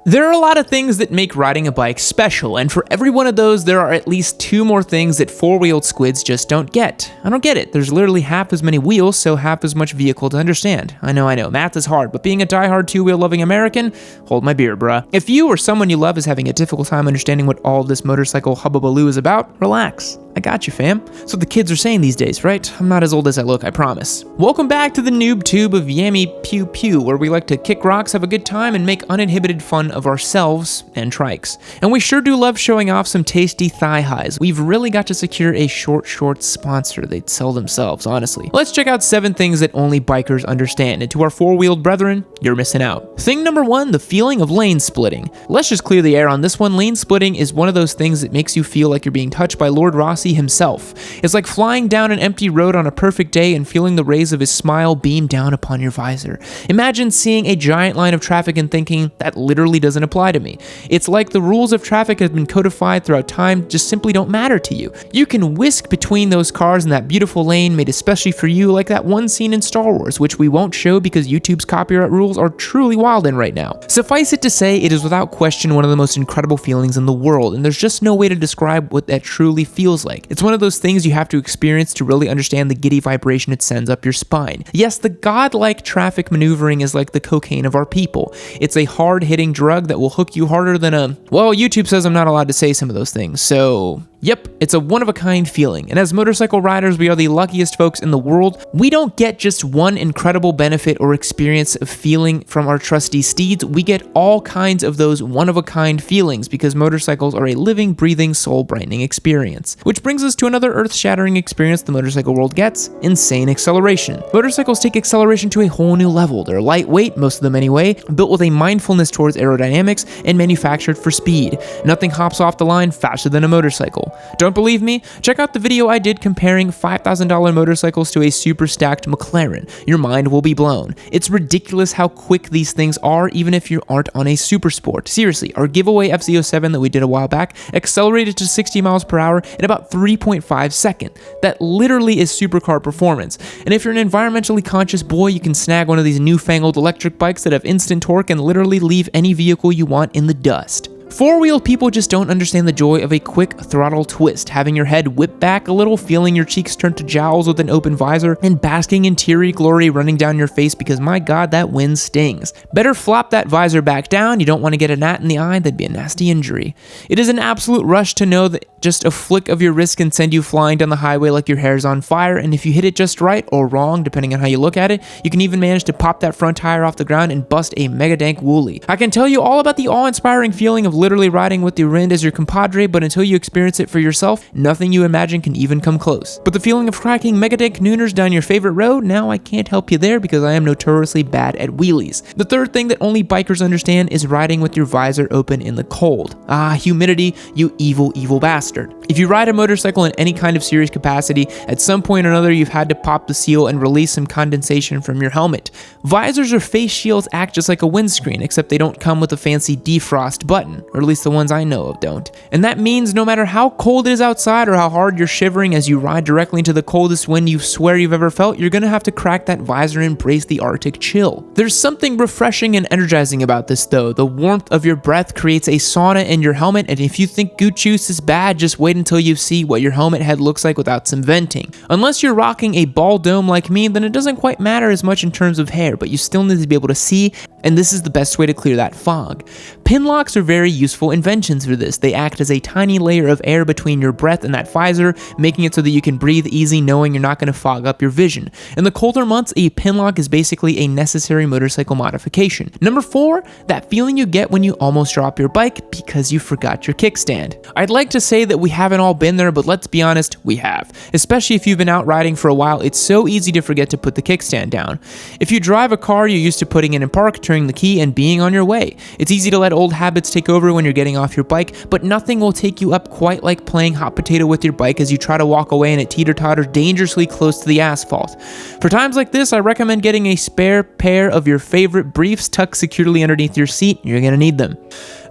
There are a lot of things that make riding a bike special, and for every one of those, there are at least 2 more things that 4-wheeled squids just don't get. I don't get it. There's literally half as many wheels, so half as much vehicle to understand. I know, math is hard, but being a diehard 2-wheel loving American, hold my beer, bruh. If you or someone you love is having a difficult time understanding what all this motorcycle hubbubaloo is about, relax. I got you, fam. That's what the kids are saying these days, right? I'm not as old as I look, I promise. Welcome back to the Noob Tube of Yammie Pew Pew, where we like to kick rocks, have a good time, and make uninhibited fun of ourselves and trikes. And we sure do love showing off some tasty thigh highs. We've really got to secure a short sponsor. They'd sell themselves, honestly. Let's check out 7 things that only bikers understand. And to our 4-wheeled brethren, you're missing out. Thing number 1, the feeling of lane splitting. Let's just clear the air on this one. Lane splitting is one of those things that makes you feel like you're being touched by Lord Rossi himself. It's like flying down an empty road on a perfect day and feeling the rays of his smile beam down upon your visor. Imagine seeing a giant line of traffic and thinking, that literally doesn't apply to me. It's like the rules of traffic have been codified throughout time, just simply don't matter to you. You can whisk between those cars in that beautiful lane made especially for you, like that one scene in Star Wars, which we won't show because YouTube's copyright rules are truly wild in right now. Suffice it to say, it is without question one of the most incredible feelings in the world, and there's just no way to describe what that truly feels like. It's one of those things you have to experience to really understand the giddy vibration it sends up your spine. Yes, the godlike traffic maneuvering is like the cocaine of our people. It's a hard-hitting drug that will hook you harder than a... Well, YouTube says I'm not allowed to say some of those things, so... Yep, it's a one-of-a-kind feeling, and as motorcycle riders, we are the luckiest folks in the world. We don't get just one incredible benefit or experience of feeling from our trusty steeds, we get all kinds of those one-of-a-kind feelings because motorcycles are a living, breathing, soul-brightening experience. Which brings us to another earth-shattering experience the motorcycle world gets: insane acceleration. Motorcycles take acceleration to a whole new level. They're lightweight, most of them anyway, built with a mindfulness towards aerodynamics, and manufactured for speed. Nothing hops off the line faster than a motorcycle. Don't believe me? Check out the video I did comparing $5,000 motorcycles to a super stacked McLaren. Your mind will be blown. It's ridiculous how quick these things are, even if you aren't on a super sport. Seriously, our giveaway FZ07 that we did a while back accelerated to 60 miles per hour in about 3.5 seconds. That literally is supercar performance. And if you're an environmentally conscious boy, you can snag one of these newfangled electric bikes that have instant torque and literally leave any vehicle you want in the dust. 4-wheeled people just don't understand the joy of a quick throttle twist, having your head whip back a little, feeling your cheeks turn to jowls with an open visor, and basking in teary glory running down your face because my god, that wind stings. Better flop that visor back down, you don't want to get a gnat in the eye, that'd be a nasty injury. It is an absolute rush to know that just a flick of your wrist can send you flying down the highway like your hair's on fire, and if you hit it just right, or wrong, depending on how you look at it, you can even manage to pop that front tire off the ground and bust a mega dank woolie. I can tell you all about the awe-inspiring feeling of literally riding with the wind as your compadre, but until you experience it for yourself, nothing you imagine can even come close. But the feeling of cracking megadank nooners down your favorite road, now I can't help you there because I am notoriously bad at wheelies. The third thing that only bikers understand is riding with your visor open in the cold. Ah, humidity, you evil, evil bastard. If you ride a motorcycle in any kind of serious capacity, at some point or another you've had to pop the seal and release some condensation from your helmet. Visors or face shields act just like a windscreen, except they don't come with a fancy defrost button, or at least the ones I know of don't. And that means no matter how cold it is outside or how hard you're shivering as you ride directly into the coldest wind you swear you've ever felt, you're gonna have to crack that visor and embrace the Arctic chill. There's something refreshing and energizing about this though. The warmth of your breath creates a sauna in your helmet, and if you think goot juice is bad, just wait until you see what your helmet head looks like without some venting. Unless you're rocking a ball dome like me, then it doesn't quite matter as much in terms of hair, but you still need to be able to see, and this is the best way to clear that fog. Pin locks are very useful inventions for this. They act as a tiny layer of air between your breath and that visor, making it so that you can breathe easy knowing you're not going to fog up your vision. In the colder months, a pin lock is basically a necessary motorcycle modification. Number 4, that feeling you get when you almost drop your bike because you forgot your kickstand. I'd like to say that we haven't all been there, but let's be honest, we have. Especially if you've been out riding for a while, it's so easy to forget to put the kickstand down. If you drive a car you're used to putting in park, turning the key, and being on your way. It's easy to let old habits take over when you're getting off your bike, but nothing will take you up quite like playing hot potato with your bike as you try to walk away and it teeter-totters dangerously close to the asphalt. For times like this, I recommend getting a spare pair of your favorite briefs tucked securely underneath your seat. You're gonna need them.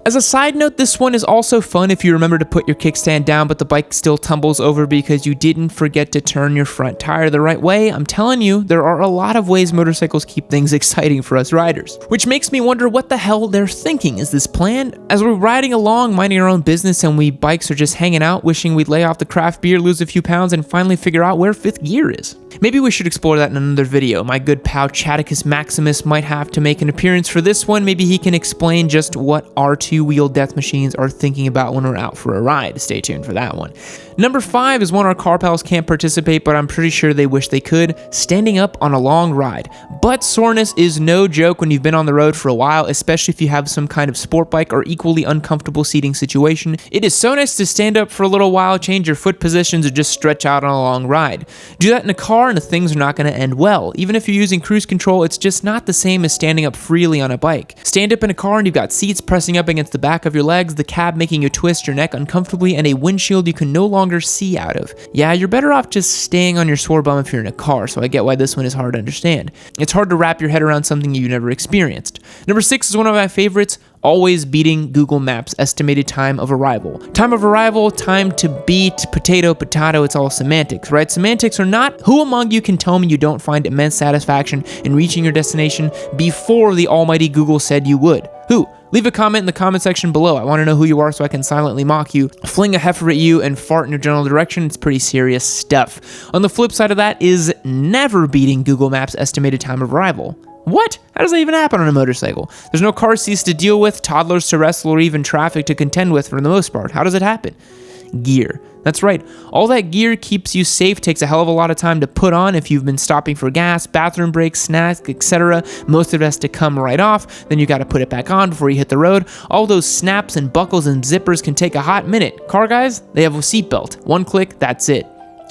As a side note, this one is also fun if you remember to put your kickstand down but the bike still tumbles over because you didn't forget to turn your front tire the right way. I'm telling you, there are a lot of ways motorcycles keep things exciting for us riders. Which makes me wonder what the hell they're thinking. Is this planned? As we're riding along, minding our own business, and we bikes are just hanging out, wishing we'd lay off the craft beer, lose a few pounds, and finally figure out where 5th gear is. Maybe we should explore that in another video. My good pal Chaticus Maximus might have to make an appearance for this one. Maybe he can explain just what our two-wheel death machines are thinking about when we're out for a ride. Stay tuned for that one. Number 5 is one our car pals can't participate, but I'm pretty sure they wish they could. Standing up on a long ride. Butt soreness is no joke when you've been on the road for a while, especially if you have some kind of sport bike or equally uncomfortable seating situation. It is so nice to stand up for a little while, change your foot positions, or just stretch out on a long ride. Do that in a car and the things are not going to end well. Even if you're using cruise control, it's just not the same as standing up freely on a bike. Stand up in a car and you've got seats pressing up against the back of your legs, the cab making you twist your neck uncomfortably, and a windshield you can no longer see out of. Yeah, you're better off just staying on your sore bum if you're in a car, so I get why this one is hard to understand. It's hard to wrap your head around something you've never experienced. Number 6 is one of my favorites. Always beating Google Maps estimated time of arrival. Time of arrival, time to beat, potato, it's all semantics, right? Semantics are not who among you can tell me you don't find immense satisfaction in reaching your destination before the almighty Google said you would. Who? Leave a comment in the comment section below. I want to know who you are so I can silently mock you, fling a heifer at you, and fart in your general direction. It's pretty serious stuff. On the flip side of that is never beating Google Maps estimated time of arrival. What? How does that even happen on a motorcycle? There's no car seats to deal with, toddlers to wrestle, or even traffic to contend with for the most part. How does it happen? Gear. That's right. All that gear keeps you safe, takes a hell of a lot of time to put on if you've been stopping for gas, bathroom breaks, snacks, etc. Most of it has to come right off, then you got to put it back on before you hit the road. All those snaps and buckles and zippers can take a hot minute. Car guys, they have a seatbelt. One click, that's it.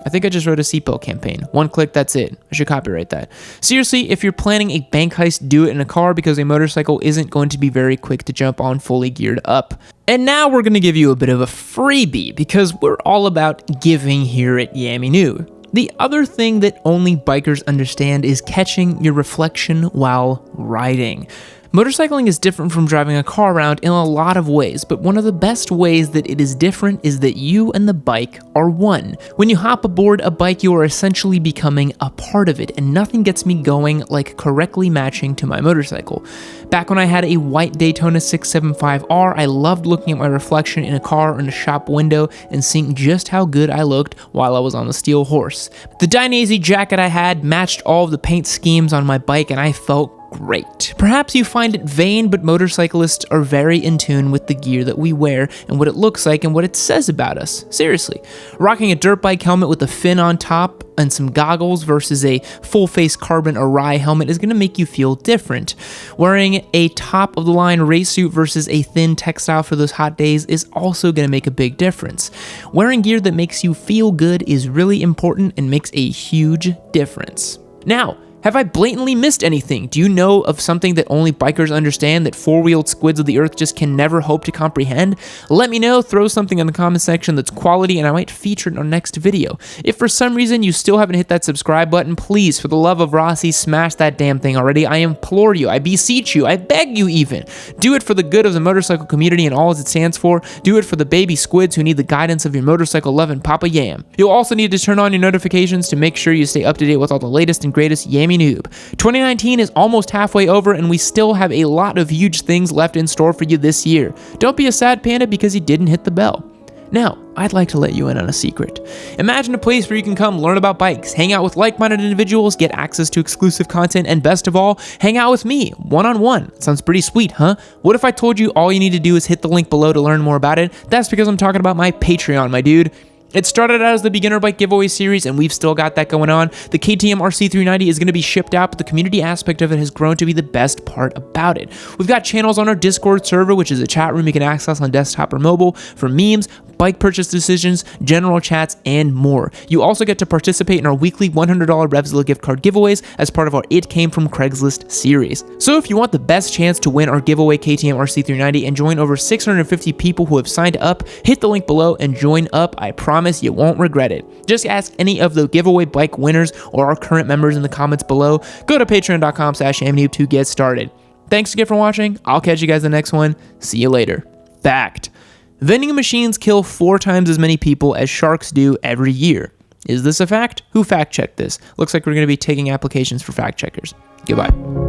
I think I just wrote a seatbelt campaign. One click, that's it. I should copyright that. Seriously, if you're planning a bank heist, do it in a car because a motorcycle isn't going to be very quick to jump on fully geared up. And now we're going to give you a bit of a freebie because we're all about giving here at Yammie Noob. The other thing that only bikers understand is catching your reflection while riding. Motorcycling is different from driving a car around in a lot of ways, but one of the best ways that it is different is that you and the bike are one. When you hop aboard a bike, you are essentially becoming a part of it, and nothing gets me going like correctly matching to my motorcycle. Back when I had a white Daytona 675R, I loved looking at my reflection in a car or in a shop window and seeing just how good I looked while I was on the steel horse. The Dainese jacket I had matched all of the paint schemes on my bike, and I felt great. Perhaps you find it vain, but motorcyclists are very in tune with the gear that we wear and what it looks like and what it says about us. Seriously. Rocking a dirt bike helmet with a fin on top and some goggles versus a full-face carbon Arai helmet is going to make you feel different. Wearing a top-of-the-line race suit versus a thin textile for those hot days is also going to make a big difference. Wearing gear that makes you feel good is really important and makes a huge difference. Now, have I blatantly missed anything? Do you know of something that only bikers understand that four-wheeled squids of the earth just can never hope to comprehend? Let me know, throw something in the comment section that's quality and I might feature it in our next video. If for some reason you still haven't hit that subscribe button, please, for the love of Rossi, smash that damn thing already. I implore you, I beseech you, I beg you even. Do it for the good of the motorcycle community and all it stands for. Do it for the baby squids who need the guidance of your motorcycle-loving Papa Yam. You'll also need to turn on your notifications to make sure you stay up to date with all the latest and greatest Yammie Noob. 2019 is almost halfway over and we still have a lot of huge things left in store for you this year. Don't be a sad panda because you didn't hit the bell. Now, I'd like to let you in on a secret. Imagine a place where you can come learn about bikes, hang out with like-minded individuals, get access to exclusive content, and best of all, hang out with me, one-on-one. Sounds pretty sweet, huh? What if I told you all you need to do is hit the link below to learn more about it? That's because I'm talking about my Patreon, my dude. It started out as the beginner bike giveaway series, and we've still got that going on. The KTM RC390 is going to be shipped out, but the community aspect of it has grown to be the best part about it. We've got channels on our Discord server, which is a chat room you can access on desktop or mobile for memes, bike purchase decisions, general chats, and more. You also get to participate in our weekly $100 Revzilla gift card giveaways as part of our It Came From Craigslist series. So if you want the best chance to win our giveaway KTM RC390 and join over 650 people who have signed up, hit the link below and join up. I promise you won't regret it. Just ask any of the giveaway bike winners or our current members in the comments below. Go to patreon.com/YammieNoob to get started. Thanks again for watching. I'll catch you guys in the next one. See you later. Fact. Vending machines kill 4 times as many people as sharks do every year. Is this a fact? Who fact-checked this? Looks like we're going to be taking applications for fact checkers. Goodbye.